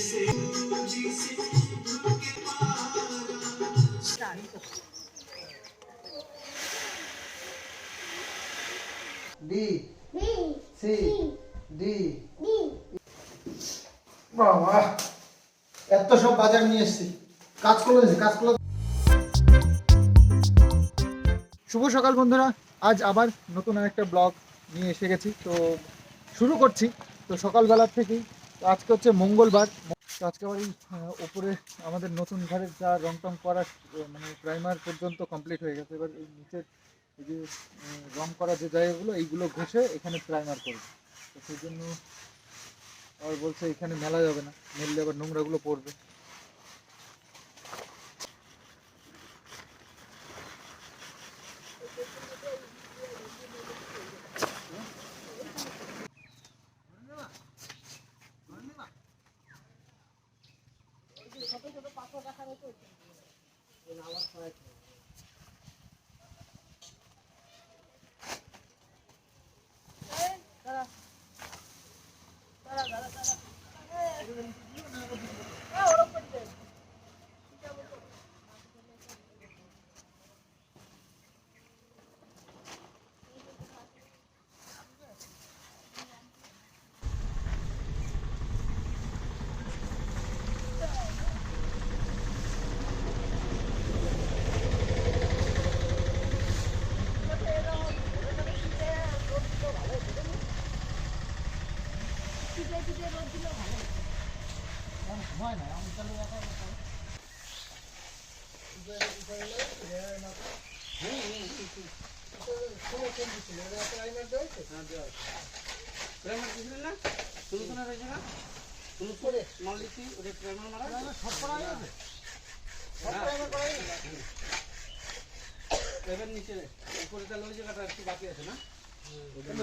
D C D. বাবা এত সব বাজার নিয়ে এসেছি, কাজ করলো। শুভ সকাল বন্ধুরা, আজ আবার নতুন একটা ব্লগ নিয়ে এসে গেছি। তো শুরু করছি। তো সকালবেলার থেকেই, আজকে হচ্ছে মঙ্গলবার। তো আজকে আবার এই ওপরে আমাদের নতুন ঘরের যা রং টং করা, মানে প্রাইমার পর্যন্ত কমপ্লিট হয়ে গেছে। এবার এই নিচের এই যে রং করা যে জায়গাগুলো, এইগুলো ঘষে এখানে প্রাইমার করবে। তো সেই জন্য আবার বলছে এখানে মেলা যাবে না, মেললে আবার নোংরাগুলো পড়বে।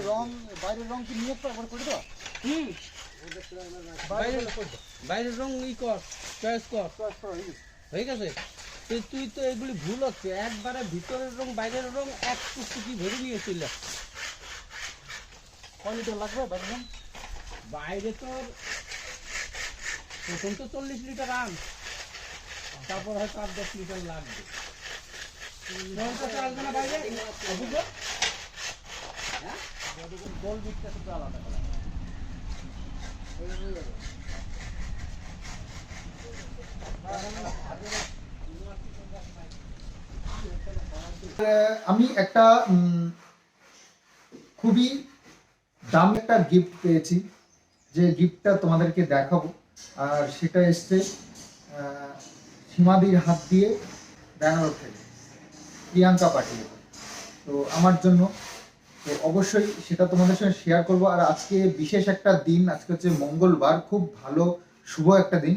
রং বাইরের রং কি নিয়ে করে দাও। বাইরের রং ই কর, চয়েস কর, হয়ে গেছে। তুই তো এগুলি ভুল হচ্ছে, একবারে ভিতরের রং বাইরের রং এক টুকটুকি ভরে নিয়েছিল। কয় লিটার লাগবে বাইরের রং? বাইরে তোর প্রথম তো 40 লিটার আন, তারপর হয়তো 8-10 লিটার লাগবে। আসবে না বাইরে জল দিকটা শুধু আলাদা করা। আমি একটা খুবই দামি একটা গিফট পেয়েছি, যে গিফটটা তোমাদেরকে দেখাবো। আর সেটা এসছে সীমাদির হাত দিয়ে, ব্যাঙ্গালোর থেকে প্রিয়াঙ্কা পাঠিয়েছে তো আমার জন্য। তো অবশ্যই সেটা তোমাদের সঙ্গে শেয়ার করব। আর আজকে বিশেষ একটা দিন, আজকে হচ্ছে মঙ্গলবার, খুব ভালো শুভ একটা দিন।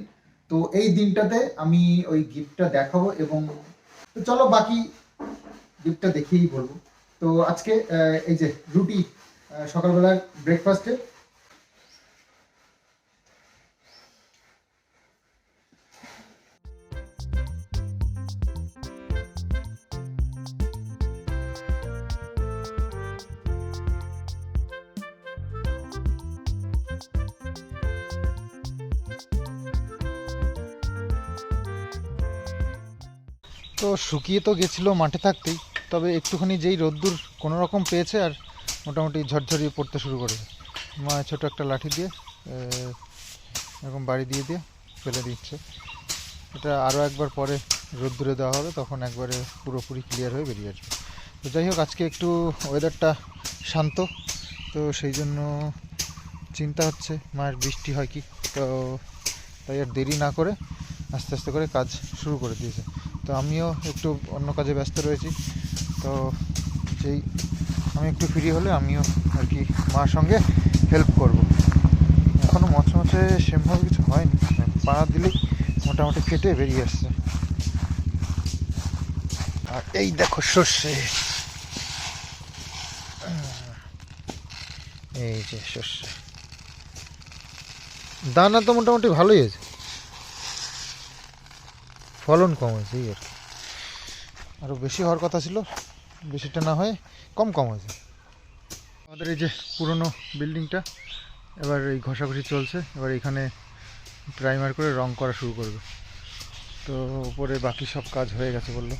তো এই দিনটাতে আমি ওই গিফটটা দেখাবো, এবং তো চলো বাকি গিফটটা দেখেই বলবো। তো আজকে এই যে রুটি সকালবেলার ব্রেকফাস্টে। তো শুকিয়ে তো গেছিলো মাঠে থাকতেই, তবে একটুখানি যেই রোদ্দুর কোনো রকম পেয়েছে আর মোটামুটি ঝরঝরিয়ে পড়তে শুরু করেছে। মা ছোটো একটা লাঠি দিয়ে এরকম বাড়ি দিয়ে ফেলে দিচ্ছে। এটা আরও একবার পরে রোদ্দুরে দেওয়া হবে, তখন একবারে পুরোপুরি ক্লিয়ার হয়ে বেরিয়ে আসবে। তো যাই হোক, আজকে একটু ওয়েদারটা শান্ত, তো সেই জন্য চিন্তা হচ্ছে মায়ের বৃষ্টি হয় কি। তো তাই আর দেরি না করে আস্তে আস্তে করে কাজ শুরু করে দিয়েছে। তো আমিও একটু অন্য কাজে ব্যস্ত রয়েছি। তো সেই আমি একটু ফ্রি হলে আমিও আর কি মার সঙ্গে হেল্প করব। এখনও মচমচে সেমভাবে কিছু হয়নি, পাড়া দিলেই মোটামুটি কেটে বেরিয়ে আসছে। আর এই দেখো সর্ষে, এই যে সর্ষে দানা তো মোটামুটি ভালোই আছে, ফলন কম হয়েছে এই আর কি। আরও বেশি হওয়ার কথা ছিল, বেশিটা না হয়ে কম হয়েছে। আমাদের এই যে পুরনো বিল্ডিংটা, এবার এই ঘষাঘষি চলছে। এবার এখানে প্রাইমার করে রং করা শুরু করবে। তো উপরে বাকি সব কাজ হয়ে গেছে বললো।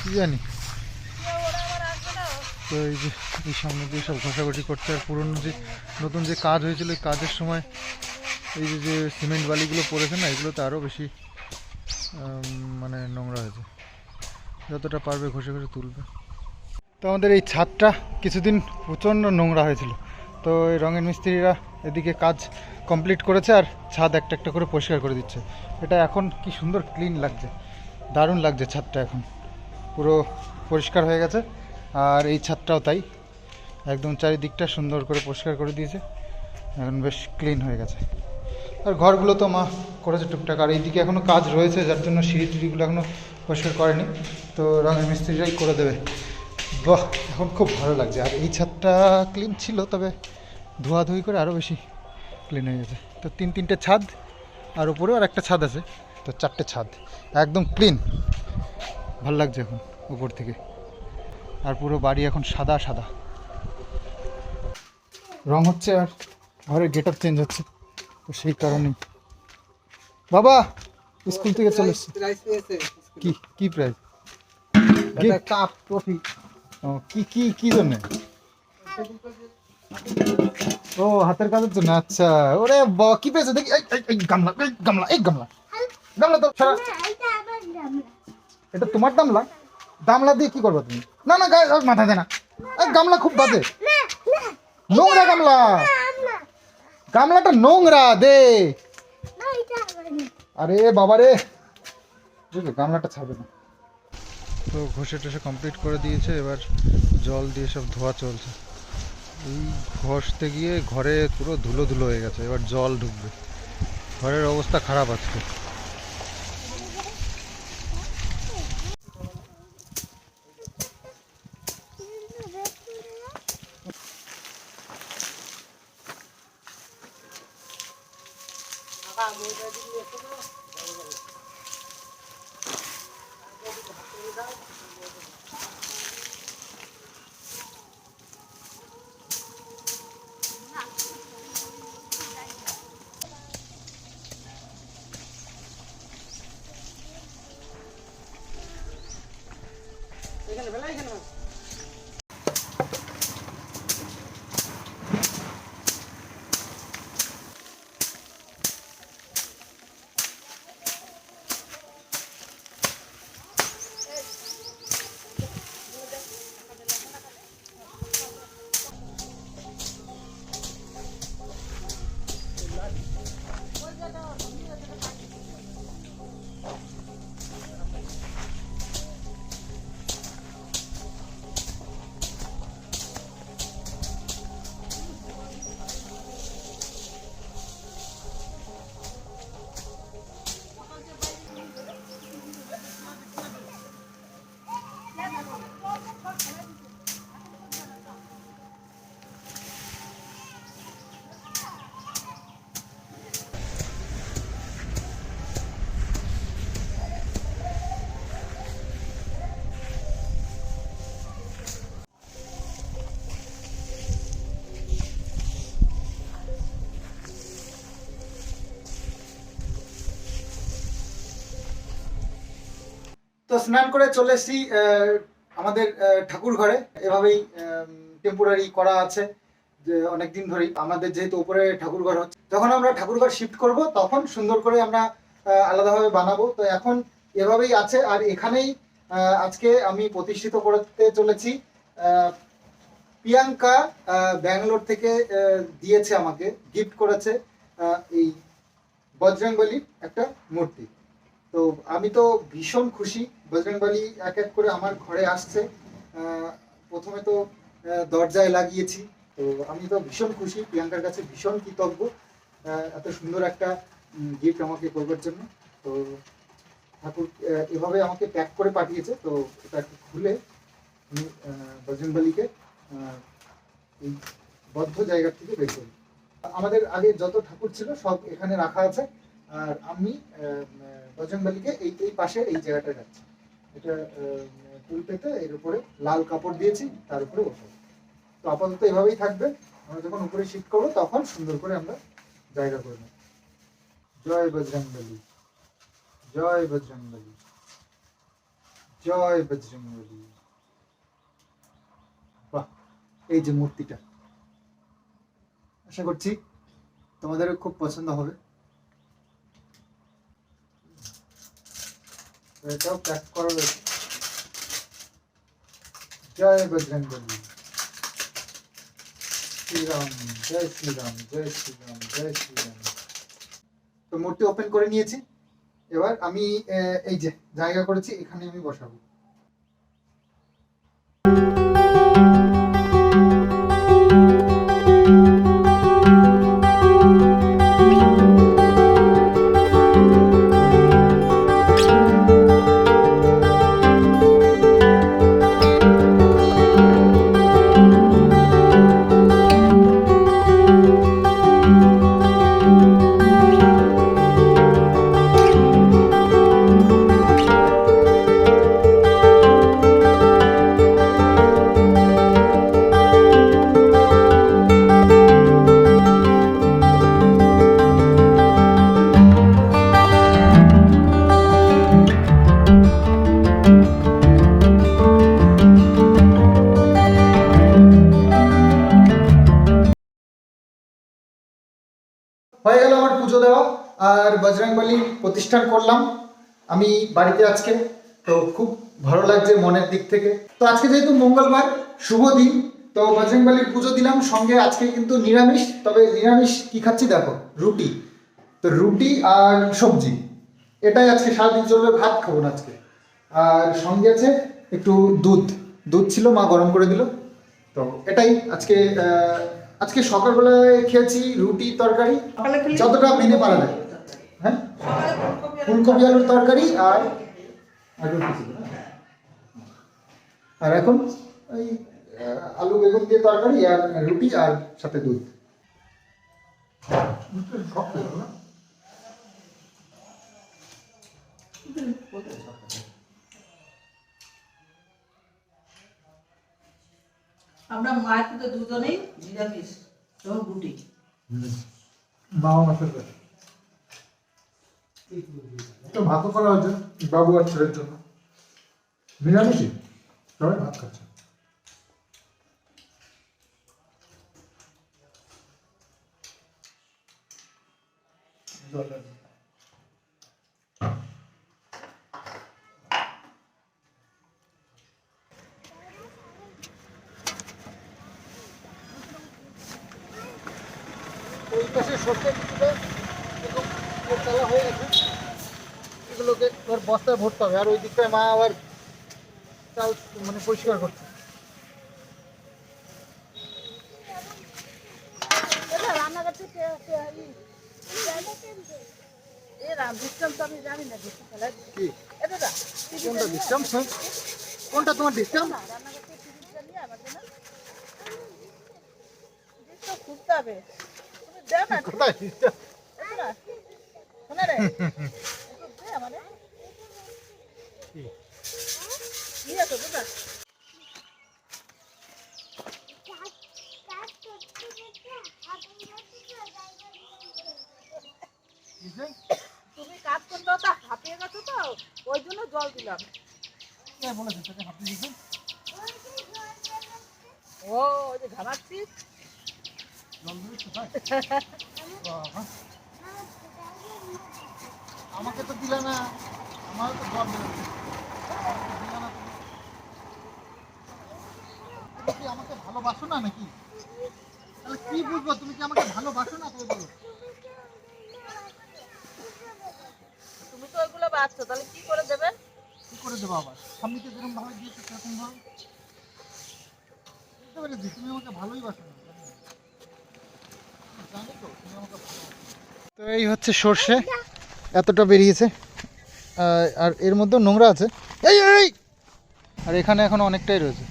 কি জানি। তো এই যে এই সামনে দিয়ে সব ঘষাঘষি করছে, আর পুরনো যে নতুন যে কাজ হয়েছিল এই কাজের সময় এই যে যে সিমেন্ট বালিগুলো পড়েছে না, এগুলোতে আরও বেশি মানে নোংরা হয়েছে। যতটা পারবে ঘষে ঘষে তুলবে। তো আমাদের এই ছাদটা কিছুদিন প্রচণ্ড নোংরা হয়েছিল, তো এই রঙের মিস্ত্রিরা এদিকে কাজ কমপ্লিট করেছে আর ছাদ একটা একটা করে পরিষ্কার করে দিচ্ছে। এটা এখন কি সুন্দর ক্লিন লাগছে, দারুণ লাগছে ছাদটা, এখন পুরো পরিষ্কার হয়ে গেছে। আর এই ছাদটাও তাই, একদম চারিদিকটা সুন্দর করে পরিষ্কার করে দিয়েছে, এখন বেশ ক্লিন হয়ে গেছে। আর ঘরগুলো তো মা করেছে টুকটাক, আর এইদিকে এখনও কাজ রয়েছে যার জন্য সিঁড়ি টিড়িগুলো এখনও পরিষ্কার করেনি, তো রঙের মিস্ত্রিরাই করে দেবে। বাহ, এখন খুব ভালো লাগছে। আর এই ছাদটা ক্লিন ছিল, তবে ধোয়াধুয়ি করে আরও বেশি ক্লিন হয়ে গেছে। তো তিনটে ছাদ, আর উপরেও আর একটা ছাদ আছে, তো 4টে ছাদ একদম ক্লিন, ভালো লাগছে এখন উপর থেকে। আর পুরো বাড়ি এখন সাদা সাদা রং হচ্ছে, আর ঘরের গেট আপ চেঞ্জ হচ্ছে, তো সেই কারণেই। বাবা স্কুল থেকে চলে এসছে। কি কি প্রাইজ? Cup trophy. কি কি কি জন্য? ও হাতের কাজের জন্য, আচ্ছা। ওরে কি পেয়েছে দেখি। এই গামলা, এই গামলা, এই গামলা, গামলা তো সারা। এটা তোমার গামলা? গামলা দিয়ে কি করবে তুমি? না না গায়ে মাথা দেয় না, এই গামলা খুব বাজে, নোংরা গামলা, গামলাটা নোংরা দে। আরে বাবা রে, বুঝলে গামলাটা ছাড়বে না। তো ঘষে টষে কমপ্লিট করে দিয়েছে, এবার জল দিয়ে সব ধোয়া চলছে। এই ঘষতে গিয়ে ঘরে পুরো ধুলো ধুলো হয়ে গেছে, এবার জল ঢুকবে, ঘরের অবস্থা খারাপ আজকে। তো স্নান করে চলে এসেছি আমাদের ঠাকুর ঘরে। এভাবেই টেম্পোরারি করা আছে যে অনেকদিন ধরেই। আমাদের যেহেতু উপরে ঠাকুর ঘর হচ্ছে, যখন আমরা ঠাকুর ঘর শিফট করব তখন সুন্দর করে আমরা আলাদাভাবে বানাবো। তো এখন এভাবেই আছে, আর এখানেই আজকে আমি প্রতিষ্ঠিত করতে চলেছি। প্রিয়াঙ্কা ব্যাঙ্গালোর থেকে দিয়েছে, আমাকে গিফট করেছে এই বজরংবলীর একটা মূর্তি। তো আমি তো ভীষণ খুশি, বজরংবলী এক এক করে আমার ঘরে আসছে। প্রথমে তো দরজায় লাগিয়েছি, তো আমি তো ভীষণ খুশি, প্রিয়াঙ্কার কাছে ভীষণ কৃতজ্ঞ এত সুন্দর একটা গিফট আমাকে করবার জন্য। তো ঠাকুর এভাবে আমাকে প্যাক করে পাঠিয়েছে, তো এটা একটু খুলে আমি বজরংবলীকে এই বদ্ধ জায়গা থেকে বের করি। আমাদের আগে যত ঠাকুর ছিল সব এখানে রাখা আছে, আর আমি বজরংবলীকে এই পাশে এই জায়গাটা রাখছি। এটা টুল পেতে এর উপরে লাল কাপড় দিয়েছি, তার উপরে বসাবো। তো আপাতত এভাবেই থাকবে। আমরা যখন উপরে শিফট করবো তখন সুন্দর করে আমরা জায়গা করে নেব। জয় বজরংবলী, জয় বজরংবলী, জয় বজরংবলী। বাহ, এই যে মূর্তিটা, আশা করছি তোমাদেরও খুব পছন্দ হবে। এটাও প্যাক করা রয়েছে। জয় বজরংবলী, শ্রীরাম, জয় শ্রীরাম, জয় শ্রীরাম, জয় শ্রীরাম। তো মূর্তি ওপেন করে নিয়েছি। এবার আমি এই যে জায়গা করেছি এখানে আমি বসাবো। হয়ে গেল আমার পুজো দেওয়া আর বজরংবলী প্রতিষ্ঠান করলাম আমি বাড়িতে আজকে। তো খুব ভালো লাগছে মনের দিক থেকে। তো আজকে যেহেতু মঙ্গলবার, শুভ দিন, তো বজরংবলীর পুজো দিলাম। সঙ্গে আজকে কিন্তু নিরামিষ, তবে নিরামিষ কি খাচ্ছি দেখো, রুটি। তো রুটি আর সবজি, এটাই আজকে সারাদিন চলবে, ভাত খাবো না আজকে। আর সঙ্গে আছে একটু দুধ, দুধ ছিল মা গরম করে দিল। তো এটাই আজকে আজকে সকালবেলায় খেয়েছি রুটি তরকারি, যতটা মেনে পারা যায়। হ্যাঁ, ফুলকপি আলুর তরকারি আর রুটি ছিল। আর এখন ওই আলু বেগুন দিয়ে তরকারি আর রুটি আর সাথে দুধ। আমরা মায়ের পুজো দুজনেই নিরামিষ এবং রুটি। মাও মাছের তো ভাতও করা হয়েছে বাবু আর ছেলের জন্য, নিরামিষই সবাই ভাত খাচ্ছে। ওই পাশে সরষে কিছুটা এরকম চালা হয়ে গেছে, এগুলোকে তোর বস্তায় ভরতে হবে। আর ওই দিকটায় মা আবার চাল মানে পরিষ্কার করছে। কি কোনটা ডিস্টার্ব? কোনটা তোমার ডিস্টার্ব? খুঁজতে হবে, তুমি দেও না। কোথায় ডিস্টার্ব? শোনা রে, আমাদের কি আছে বুঝা? তুমি কাজ করতে তো হাঁপিয়ে গেছো, তো ওই জন্য জল দিলাম। কে বলেছে তোকে হাঁপিয়ে দিতে? ও ওই যে ঘামাচ্ছি। জল দিবি কোথায়? বাবা, আমাকে তো দিলে না, আমার তো জল দিলে না। দিলে না তুমি? তুমি কি আমাকে ভালোবাসো না নাকি? তাহলে কি বুঝবো তুমি কি আমাকে ভালোবাসো না? তুমি বলো। তুমি তো ওইগুলো বাঁচছো, তাহলে কি করে দেবে? কি করে দেবো আবার? স্বামীকে যেরকম ভাবে দিয়েছো সেরকম ভাবে বুঝতে পেরেছি। তুমি আমাকে ভালোই বাসো না, জানি তো তুমি আমাকে ভালোবাসো। তো এই হচ্ছে সর্ষে, এতটা বেরিয়েছে। আর এর মধ্যে নোংরা আছে, এই এই আর এখানে এখন অনেকটাই রয়েছে।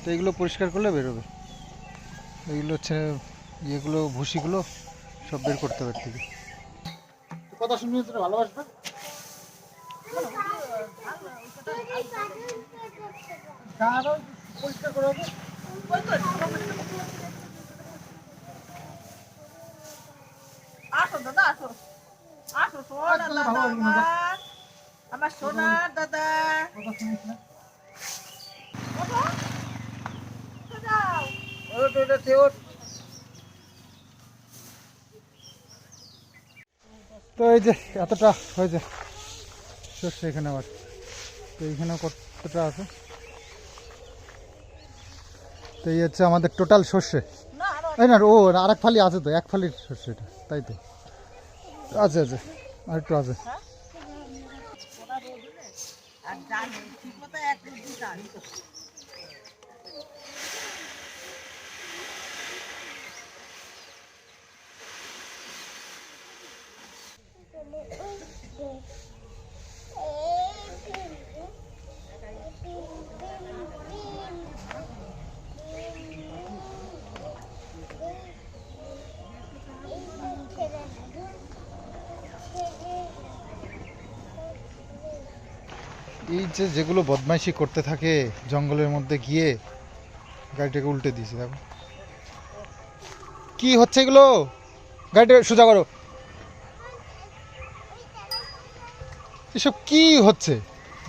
তো এগুলো পরিষ্কার করলে বেরোবে। এগুলো হচ্ছে ইয়েগুলো, ভুসিগুলো সব বের করতে হবে থেকে। কথা শুনিয়ে তোরা ভালোবাসবে, পরিষ্কার করা হবে। ওই তো আসো দাদা আসো আসো সোনার দাদা আমার সোনার দাদা ওঠো, উঠে যাও। তো এই যে এতটা হয়েছে সর্ষে এখানে আবার, তো এইখানে কতটা আছে, তো এই হচ্ছে আমাদের টোটাল সর্ষে। না আরো এই না ও আর এক ফালি আছে, তো এক ফালির সর্ষে এটা, তাই তো আছে আছে আর একটু আছে। আর জানি ঠিক মতো এক রুটি জানি এই যে যেগুলো বদমাইশি করতে থাকে জঙ্গলের মধ্যে গিয়ে, গাড়িটাকে উল্টে দিয়েছি দেখো কি হচ্ছে এগুলো, গাড়িটা সোজা করো, এসব কি হচ্ছে,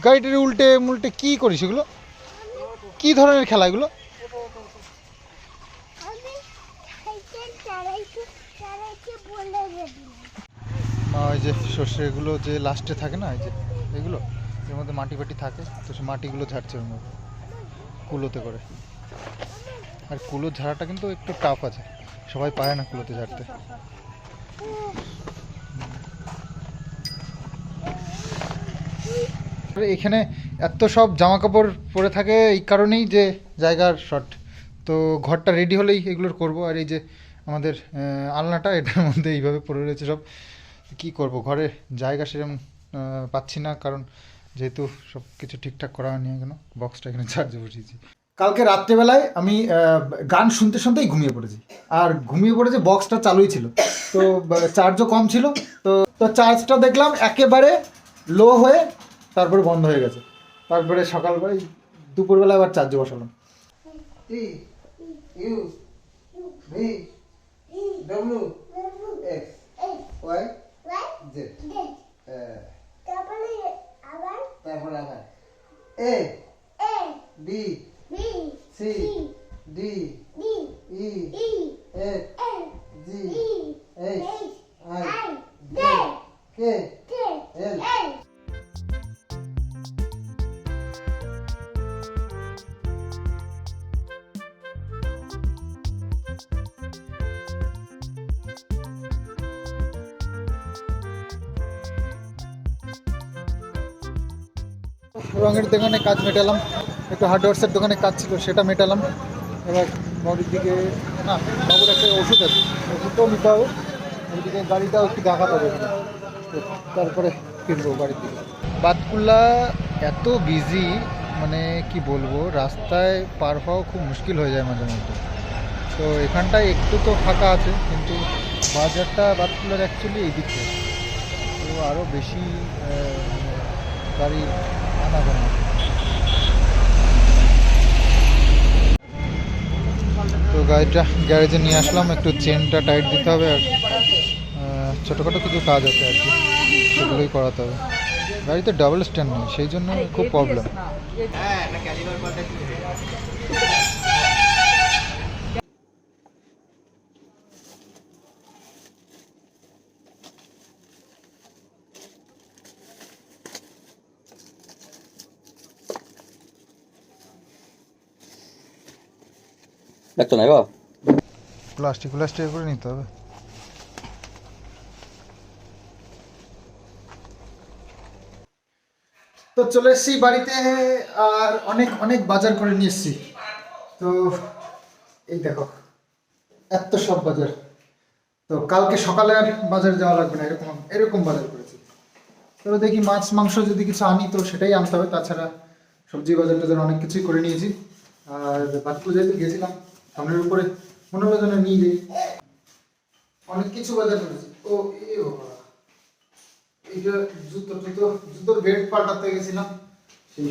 গাড়িটার উল্টে মুল্টে কি করিস এগুলো, কি ধরনের খেলা এগুলো? ওই যে সর্ষেগুলো যে লাস্টে থাকে না, এই যে এগুলো এর মধ্যে মাটি ফাটি থাকে, তো সে মাটিগুলো ঝাড়ছে ওর মধ্যে কুলোতে করে। আর কুলো ঝাড়াটা কিন্তু একটু টাফ আছে, সবাই পারে না কুলোতে ঝাড়তে। এখানে এত সব জামা কাপড় পরে থাকে এই কারণেই যে জায়গার শর্ট, তো ঘরটা রেডি হলেই এগুলোর করব। আর এই যে আমাদের আলনাটা, এটার মধ্যে এইভাবে পড়ে রয়েছে সব, কি করব, ঘরে জায়গা সেরকম পাচ্ছি না, কারণ যেহেতু সব কিছু ঠিকঠাক করা হয়নি এখনো। বক্সটা এখানে চার্জে বসিয়েছি। কালকে রাত্রেবেলায় আমি গান শুনতে শুনতেই ঘুমিয়ে পড়েছি, আর ঘুমিয়ে পড়েছে বক্সটা চালুই ছিল, তো চার্জও কম ছিল, তো তো চার্জটা দেখলাম একেবারে লো হয়ে তারপরে বন্ধ হয়ে গেছে। তারপরে সকালবেলায় দুপুরবেলা আবার চার্জে বসালাম। তারপরে আবার A B C D E F G H I J K L. রঙের দোকানে কাজ মেটালাম, একটু হার্ডওয়ার্সের দোকানে কাজ ছিল সেটা মেটালাম। এবার বাড়ির দিকে, না বাবুর একটা ওষুধ আছে, ওষুধটাও নিতে হবে, ওইদিকে গাড়িটাও একটু দেখাতে হবে, তো তারপরে ফিরবো বাড়ির দিকে। বাতকুল্লা এত বিজি, মানে কি বলবো, রাস্তায় পার হওয়া খুব মুশকিল হয়ে যায় মাঝে মধ্যে। তো এখানটায় একটু তো ফাঁকা আছে, কিন্তু বাজারটা বাতকুল্লার অ্যাকচুয়ালি এই দিকে, তো আরও বেশি গাড়ি আনাগোনা। তো গাড়িটা গ্যারেজে নিয়ে আসলাম, একটু চেনটা টাইট দিতে হবে, আর ছোটোখাটো কিছু কাজ আছে আর কি, সেগুলোই করাতে হবে। গাড়িতে ডাবল স্ট্যান্ড নেই, সেই জন্য খুব প্রবলেম। দেখতো না গো, প্লাস্টিক করে নিতে হবে। তো চলে এসেছি বাড়িতে, আর অনেক অনেক বাজার করে নিয়ে এসেছি। তো এই দেখো এত সব বাজার, তো কালকে সকালে আর বাজারে যাওয়া লাগবে না, এরকম এরকম বাজার করেছি। তবে দেখি মাছ মাংস যদি কিছু আনি তো সেটাই আনতে হবে, তাছাড়া সবজি বাজার টাজার অনেক কিছুই করে নিয়েছি। আর বাদপুর যেহেতু গেছিলাম সামনের উপরে, মনে হলো যেন নিয়ে যাই, অনেক কিছু বাজার করেছি। ও এই বাবা, এই যে জুতোর বেল্ট পাল্টাতে গেছিলাম, সেই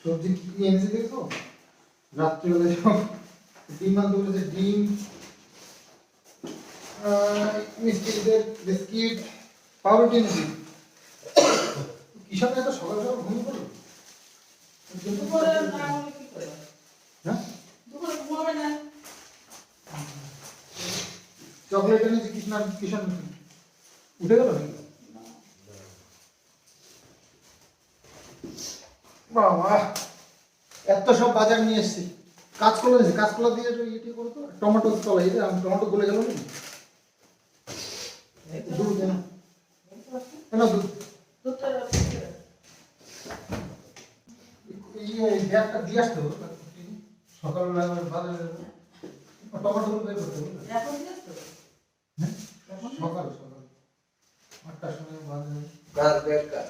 সবজি কি এনেছি দেখো, রাত্রিবেলা সব ডিম আনতে বলেছে, ডিম, মিষ্টিদের বিস্কিট, পাউরুটি এনেছি। কিসব এত সকাল সকাল ঘুমিয়ে পড়লো? দুপুরে না হলে কি করে? হ্যাঁ, দুপুরে ঘুমাবে না। চকলেট এনেছি, কিষান উঠে গেল নাকি? বাবা, এত সব বাজার নিয়ে এসেছি। কাঁচকলা দিয়েছি, কাঁচকলা দিয়ে একটু ইয়ে টিয়ে করো তো। টমেটো তলা, এই যে টমেটো গলে গেল না? দুধ দেন, কেন দুধ? দুধটা ইয়ে ব্যাগটা দিয়ে আসতে হবে সকালবেলা বাজারে। টমেটোগুলো বের করতে হবে। এখন দিস তো? হ্যাঁ, সকাল সকাল 8টার সময় বাজারে। কাজ বের কাজ।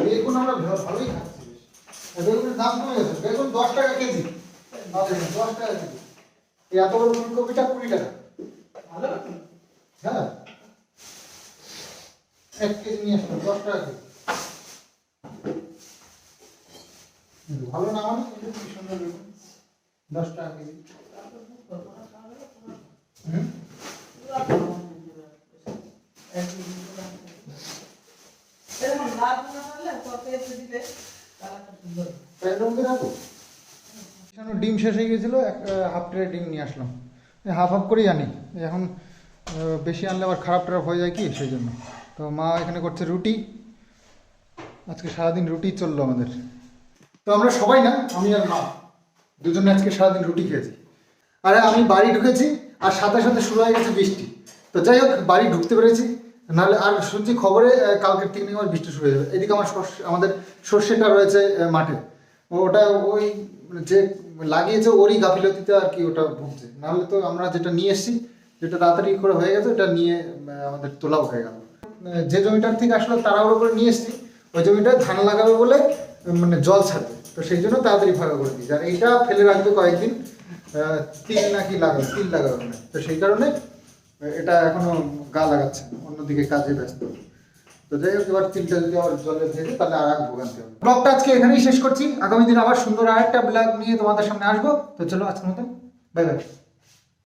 বেগুন আমরা ভালোই খাচ্ছি বেশ। আর বেগুনের দাম কমে গেছে। বেগুন 10 টাকা কেজি বাজারে, 10 টাকা কেজি। এই এত বড় ফুলকপিটা 20 টাকা। ভালো তো? হ্যাঁ, 1 কেজি নিয়ে আসলাম, 10 টাকা কেজি। ভালো না মানে এটা কি সুন্দর বেগুন, 10 টাকা কেজি। হুম, এরকম লাল না হলে তরকারিতে দিলে কালারটা সুন্দর হয়। প্যাকেটের মধ্যে রাখো। ডিম শেষ হয়ে গেছিল, হাফ ট্রে ডিম নিয়ে আসলাম। হাফ হাফ করেই আনি, এখন বেশি আনলে আবার খারাপ টারাপ হয়ে যায় কি, সেই জন্য। তো মা এখানে করছে রুটি। আজকে সারাদিন রুটি চললো আমাদের। তো আমরা সবাই না, আমি আর মা দুজনে আজকে সারাদিন রুটি খেয়েছি। আরে আমি বাড়ি ঢুকেছি আর সাথে সাথে শুরু হয়ে গেছে বৃষ্টি। তো যাই হোক, বাড়ি ঢুকতে পেরেছি, নাহলে আর শুনছি খবরে কালকের থেকে নাকি আবার বৃষ্টি শুরু হয়ে যাবে। এদিকে আমার আমাদের সর্ষেটা রয়েছে মাঠে, ওটা ওই যে লাগিয়েছে ওরই গাফিলতিতে আর কি ওটা ভুগছে। নাহলে তো আমরা যেটা নিয়ে এসেছি, যেটা তাড়াতাড়ি করে হয়ে গেছে, ওটা নিয়ে আমাদের তোলাও হয়ে গেল। যে জমিটার থেকে আসলে তাড়াহুড়ো করে নিয়ে এসেছি, ওই জমিটায় ধান লাগাবে বলে মানে জল ছাড়বে, তো সেই জন্য তাড়াতাড়ি ফাঁকা করে দিই। আর এইটা ফেলে রাখবে কয়েকদিন, তিল নাকি লাগাবে, তিল লাগাবে না, তো সেই কারণে এটা এখনো গা লাগাচ্ছে, অন্যদিকে কাজে ব্যস্ত। তো যাই হোক, এবার তিলটা যদি আবার জলে ভেজে তাহলে আর এক ভোগান্তি হবে। ব্লগটা আজকে এখানেই শেষ করছি। আগামী দিন আবার সুন্দর আরেকটা ব্লগ নিয়ে তোমাদের সামনে আসবো। তো চলো আজকের মতো বাই বাই।